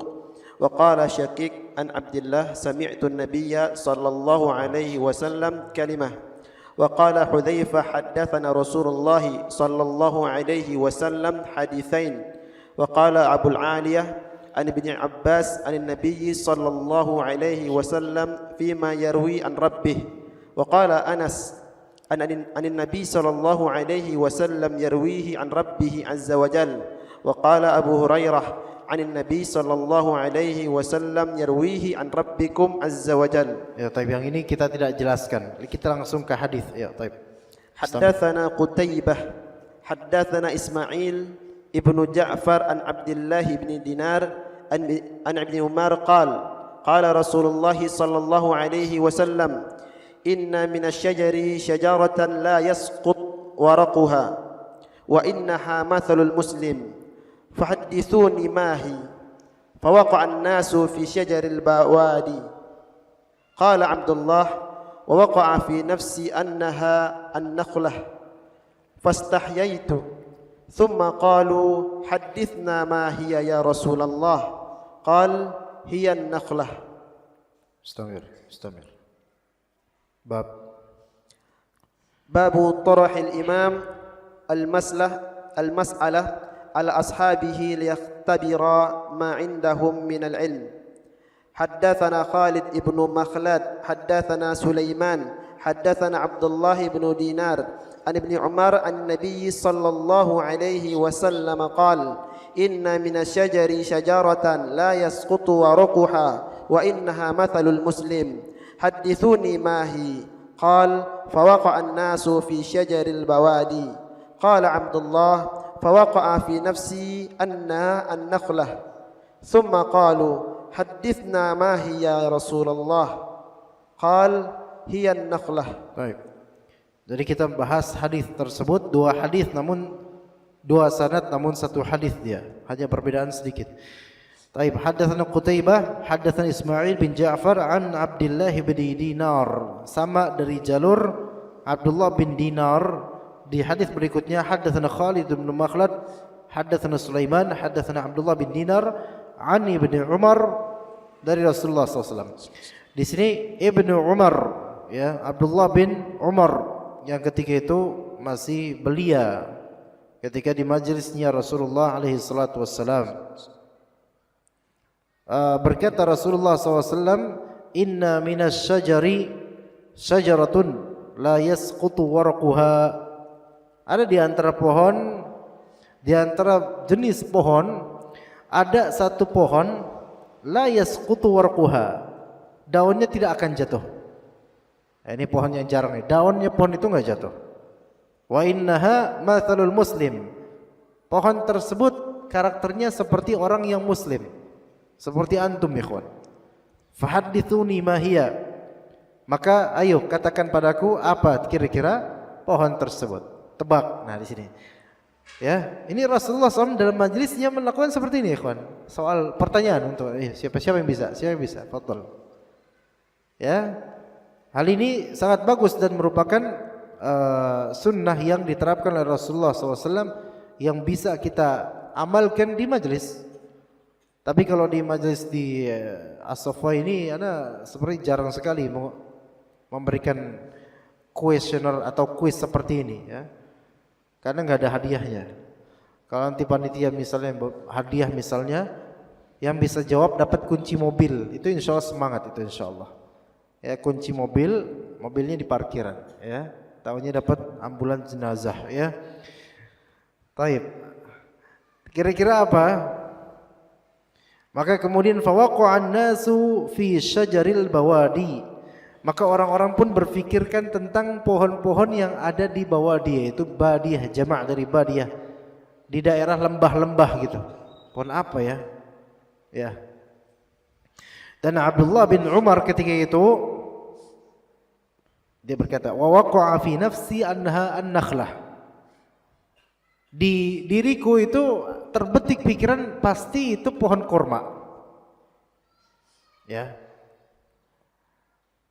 وقال شقيق عن عبد الله: سمعت النبي صلى الله عليه وسلم كلمة. وقال حذيفة: حدثنا رسول الله صلى الله عليه وسلم حديثين. وقال أبو العالية: عن ابن عباس عن النبي صلى الله عليه وسلم فيما يروي عن ربه. وقال أنس عن النبي صلى الله عليه وسلم يرويه عن ربه عز وجل. وقال أبو هريرة عن النبي صلى الله عليه وسلم يرويه عن ربكم عز وجل. Ya, taib, yang ini kita tidak jelaskan. Kita langsung ke hadis. Ya, taib. حدثنا قتيبة حدثنا إسماعيل ابن جعفر عن عبد الله بن دينار عن ابن عمر قال رسول الله صلى الله عليه وسلم إن من الشجر شجرة لا يسقط ورقها وإنها مثل المسلم فحدثوني ما هي. فوقع الناس في شجر البوادي. قال عبد الله ووقع في نفسي أنها النخلة فاستحييت. ثم قالوا حدثنا ما هي يا رسول الله. قال هي النخلة. استمر. باب طرح الإمام المسألة على أصحابه ليختبر ما عندهم من العلم. حدثنا خالد بن مخلد حدثنا سليمان حدثنا عبد الله بن دينار عن ابن عمر عن النبي صلى الله عليه وسلم قال إن من الشجر شجرة لا يسقط ورقها وإنها مثل المسلم. حدثوني ما هي. قال فوقع الناس في شجر البوادي. قال عبد الله فوقع في نفسي أنها النخلة. ثم قالوا حدثنا ما هي يا رسول الله. قال هي النخلة. Baik. Jadi kita bahas hadis tersebut, dua hadis namun dua sanad namun satu hadis dia, hanya perbedaan sedikit. Baik, hadatsana Qutaibah, hadatsana Ismail bin Ja'far an Abdullah bin Dinar, sama dari jalur Abdullah bin Dinar. Di hadis berikutnya hadatsana Khalid bin Makhlad, hadatsana Sulaiman, hadatsana Abdullah bin Dinar an Ibnu Umar dari Rasulullah SAW. Di sini Ibnu Umar, ya, Abdullah bin Umar yang ketika itu masih belia ketika di majelisnya Rasulullah alaihi salatu wassalam. Berkata Rasulullah SAW, inna minas syajari syajaratun la yasqutu warquha. Ada di antara pohon, di antara jenis pohon, ada satu pohon la yasqutu warquha, daunnya tidak akan jatuh. Ini pohon yang jarang nih, daunnya pohon itu enggak jatuh. Wa innaha mathalul muslim. Pohon tersebut karakternya seperti orang yang muslim, seperti antum ikhwan. Fahadditsuni ma hiya. Maka ayo katakan padaku apa kira-kira pohon tersebut. Tebak. Nah, di sini. Ya, ini Rasulullah SAW dalam majelisnya melakukan seperti ini ikhwan. Soal pertanyaan untuk siapa yang bisa? Siapa yang bisa? Fadhal. Ya. Hal ini sangat bagus dan merupakan sunnah yang diterapkan oleh Rasulullah SAW yang bisa kita amalkan di majelis. Tapi kalau di majelis di As-Safa ini ana seperti jarang sekali memberikan kuesioner atau kuis seperti ini, ya. Karena nggak ada hadiahnya. Kalau nanti panitia misalnya hadiah misalnya, yang bisa jawab dapat kunci mobil, itu insya Allah semangat itu insya Allah. Ya, kunci mobilnya di parkiran, ya. Tahunya dapat ambulan jenazah, ya. Taib. Kira-kira apa? Maka kemudian fawaqa'an nasu fi syajaril bawadi. Maka orang-orang pun berfikirkan tentang pohon-pohon yang ada di bawadi, yaitu badiyah, jamak dari badiyah, di daerah lembah-lembah gitu. Pohon apa ya? Ya. Dan Abdullah bin Umar ketika itu dia berkata, wa waqa'a fi nafsi annaha an-nakhlah. Di diriku itu terbetik pikiran pasti itu pohon kurma. Ya.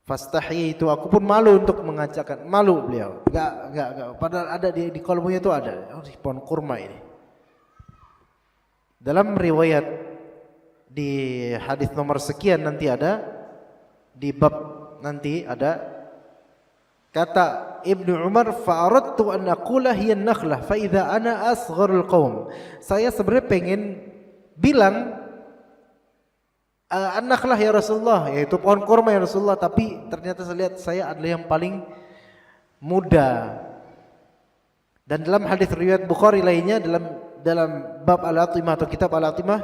Fastahyi itu aku pun malu untuk mengajakkan, malu beliau. Enggak. Padahal ada di kolomnya itu ada, oh, pohon kurma ini. Dalam riwayat di hadis nomor sekian nanti ada, di bab nanti ada kata Ibnu Umar, fa'aradtu an aqula hiya an-nakhlah fa idza ana asgharul qaum. Saya sebenarnya pengen bilang An-nakhlah ya Rasulullah, yaitu pohon kurma ya Rasulullah, tapi ternyata saya lihat saya adalah yang paling muda. Dan dalam hadis riwayat Bukhari lainnya dalam bab al-atimah atau kitab al-atimah,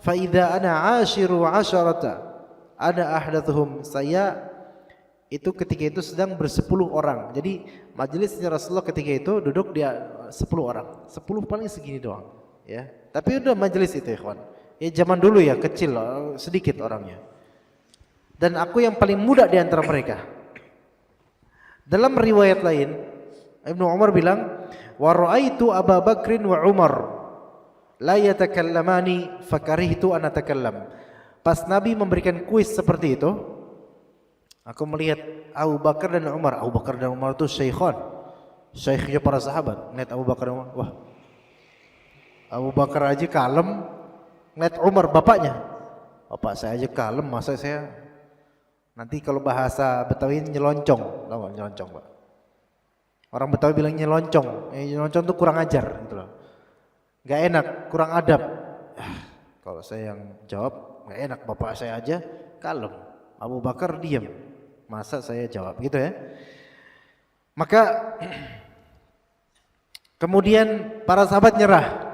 fa idza ana 'ashiru 'asharata ana ahdathuhum, saya itu ketika itu sedang bersepuluh orang. Jadi majelisnya Rasulullah ketika itu duduk dia 10 orang. 10 paling segini doang, ya. Tapi udah majelis itu, ikhwan. Ya zaman dulu ya, kecil, sedikit orangnya. Dan aku yang paling muda di antara mereka. Dalam riwayat lain, Ibnu Umar bilang, "Wa ra'aitu Abu Bakrin wa Umar la yatakallamani fakarihtu an atakallam." Pas Nabi memberikan kuis seperti itu, aku melihat Abu Bakar dan Umar. Abu Bakar dan Umar itu syekhon, syekhnya para sahabat. Lihat Abu Bakar dan Umar, wah. Abu Bakar aja kalem, ngeliat Umar bapaknya, bapak saya aja kalem, masa saya nanti kalau bahasa Betawi nyelonjong, tahu nggak nyelonjong, Pak? Orang Betawi bilang nyelonjong, nyelonjong tuh kurang ajar, gitu loh, nggak enak, kurang adab. Kalau saya yang jawab nggak enak, bapak saya aja kalem, Abu Bakar diam, masa saya jawab, gitu ya. Maka kemudian para sahabat nyerah.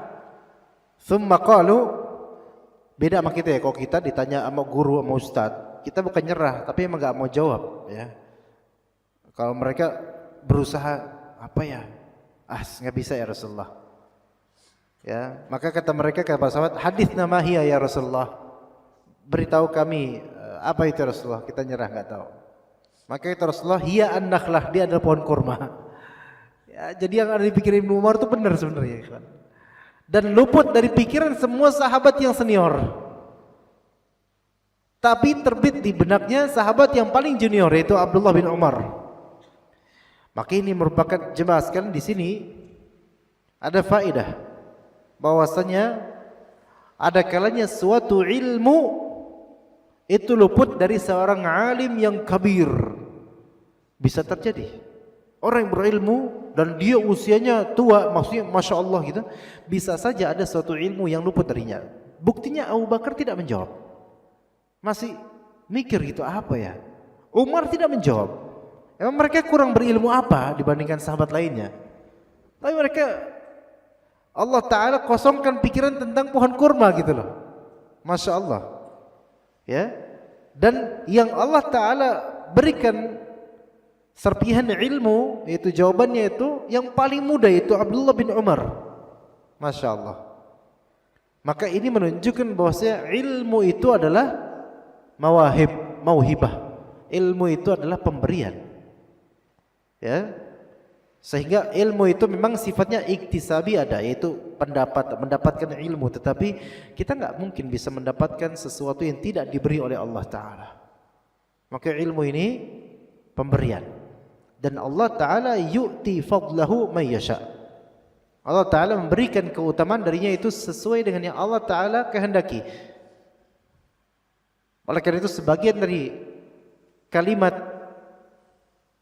Tsumma qalu, beda sama kita ya, kalau kita ditanya sama guru sama ustaz, kita bukan nyerah, tapi emang gak mau jawab, ya. Kalau mereka berusaha apa ya, nggak bisa ya Rasulullah, ya. Maka kata mereka, kata para sahabat, haditsna ma hiya ya Rasulullah, beritahu kami apa itu Rasulullah, kita nyerah nggak tahu. Maka kata Rasulullah, hiya an-nakhlah, dia adalah pohon kurma. Ya, jadi yang ada di pikiran Ibnu Umar itu benar sebenarnya, kan. Dan luput dari pikiran semua sahabat yang senior. Tapi terbit di benaknya sahabat yang paling junior, yaitu Abdullah bin Umar. Maka ini merupakan, jemaah sekalian, di sini ada faedah bahwasanya ada kalanya suatu ilmu itu luput dari seorang alim yang kabir. Bisa terjadi. Orang yang berilmu dan dia usianya tua, maksudnya Masya Allah gitu, bisa saja ada suatu ilmu yang luput darinya. Buktinya Abu Bakar tidak menjawab, masih mikir gitu, apa ya. Umar tidak menjawab. Emang mereka kurang berilmu apa dibandingkan sahabat lainnya? Tapi mereka, Allah Ta'ala kosongkan pikiran tentang pohon kurma gitu loh. Masya Allah, ya. Dan yang Allah Ta'ala berikan serpihan ilmu, yaitu jawabannya itu yang paling muda, yaitu Abdullah bin Umar. Masya Allah. Maka ini menunjukkan bahwasanya ilmu itu adalah mauhibah. Ilmu itu adalah pemberian, ya. Sehingga ilmu itu memang sifatnya iktisabi ada, yaitu mendapatkan ilmu. Tetapi kita nggak mungkin bisa mendapatkan sesuatu yang tidak diberi oleh Allah Ta'ala. Maka ilmu ini pemberian. Dan Allah Ta'ala yu'ti fadlahu man yasha. Allah Ta'ala memberikan keutamaan darinya itu sesuai dengan yang Allah Ta'ala kehendaki. Oleh karena itu sebagian dari kalimat,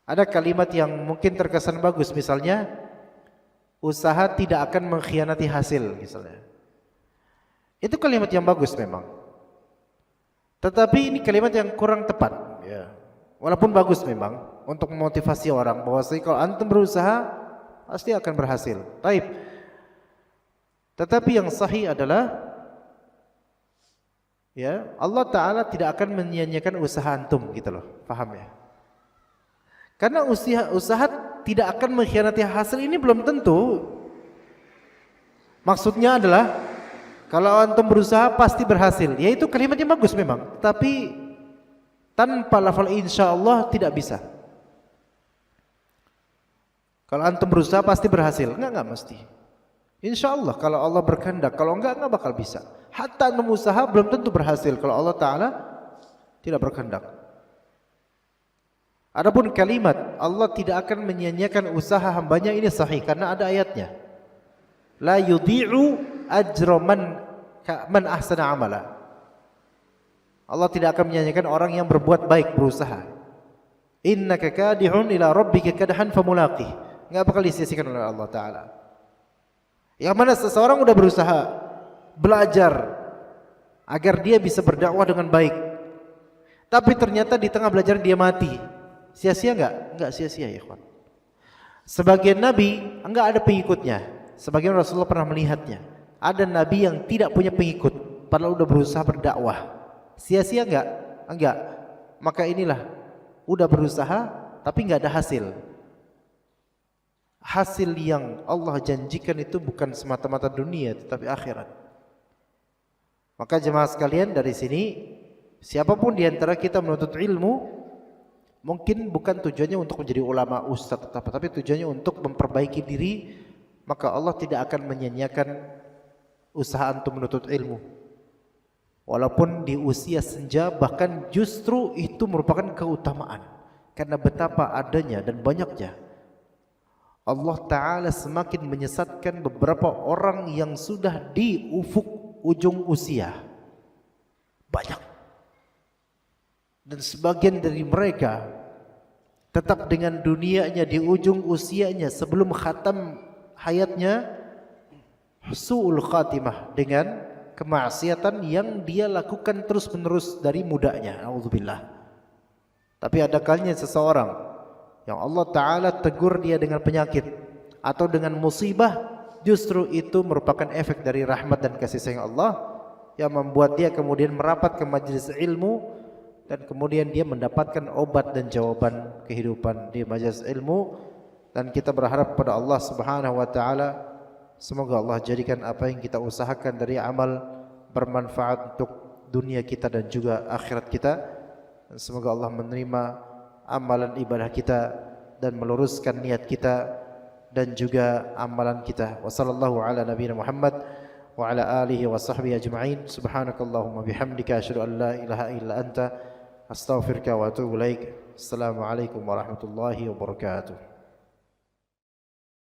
ada kalimat yang mungkin terkesan bagus, misalnya usaha tidak akan mengkhianati hasil misalnya. Itu kalimat yang bagus memang. Tetapi ini kalimat yang kurang tepat, ya. Walaupun bagus memang untuk memotivasi orang bahwa kalau antum berusaha pasti akan berhasil. Baik. Tetapi yang sahih adalah, ya, Allah Ta'ala tidak akan menyia-nyiakan usaha antum, gitu loh. Paham ya? Karena usaha tidak akan mengkhianati hasil ini belum tentu. Maksudnya adalah kalau antum berusaha pasti berhasil. Ya, itu kalimatnya bagus memang, tapi tanpa lafal insyaallah tidak bisa. Kalau antum berusaha pasti berhasil, enggak mesti. Insyaallah kalau Allah berkehendak, kalau enggak bakal bisa. Hatta antum usaha belum tentu berhasil kalau Allah Ta'ala tidak berkehendak. Adapun kalimat Allah tidak akan menyia-nyiakan usaha hambanya, ini sahih karena ada ayatnya. La yudhi'u ajra man ahsana amala. Allah tidak akan menyanyikan orang yang berbuat baik, berusaha. Innaka kadihun ila rabbika kadhan famulaqih. Enggak bakal disia-siakan oleh Allah Ta'ala. Yang mana seseorang udah berusaha, belajar, agar dia bisa berdakwah dengan baik. Tapi ternyata di tengah belajar dia mati. Sia-sia enggak? Enggak sia-sia ya ikhwan. Sebagian nabi enggak ada pengikutnya. Sebagian Rasulullah pernah melihatnya. Ada nabi yang tidak punya pengikut padahal udah berusaha berdakwah. Sia-sia enggak? Enggak. Maka inilah udah berusaha tapi enggak ada hasil. Hasil yang Allah janjikan itu bukan semata-mata dunia tetapi akhirat. Maka jemaah sekalian, dari sini siapapun di antara kita menuntut ilmu, mungkin bukan tujuannya untuk menjadi ulama, ustaz, tapi tujuannya untuk memperbaiki diri, maka Allah tidak akan menyia-nyiakan usaha antum menuntut ilmu. Walaupun di usia senja, bahkan justru itu merupakan keutamaan. Karena betapa adanya dan banyaknya Allah Ta'ala semakin menyesatkan beberapa orang yang sudah di ujung usia. Banyak. Dan sebagian dari mereka tetap dengan dunianya di ujung usianya sebelum khatam hayatnya, su'ul khatimah, dengan kemaksiatan yang dia lakukan terus menerus dari mudanya. Auzubillah. Tapi ada kalanya seseorang yang Allah Ta'ala tegur dia dengan penyakit atau dengan musibah, justru itu merupakan efek dari rahmat dan kasih sayang Allah yang membuat dia kemudian merapat ke majelis ilmu, dan kemudian dia mendapatkan obat dan jawaban kehidupan di majelis ilmu. Dan kita berharap pada Allah Subhanahu wa taala, semoga Allah jadikan apa yang kita usahakan dari amal bermanfaat untuk dunia kita dan juga akhirat kita. Dan semoga Allah menerima amalan ibadah kita dan meluruskan niat kita dan juga amalan kita. Wassallallahu ala nabiyina Muhammad wa ala alihi wa sahbihi ajma'in. Subhanakallahumma bihamdika asyhadu an la ilaha illa anta astaghfiruka wa atubu ilaik. Assalamualaikum warahmatullahi wabarakatuh.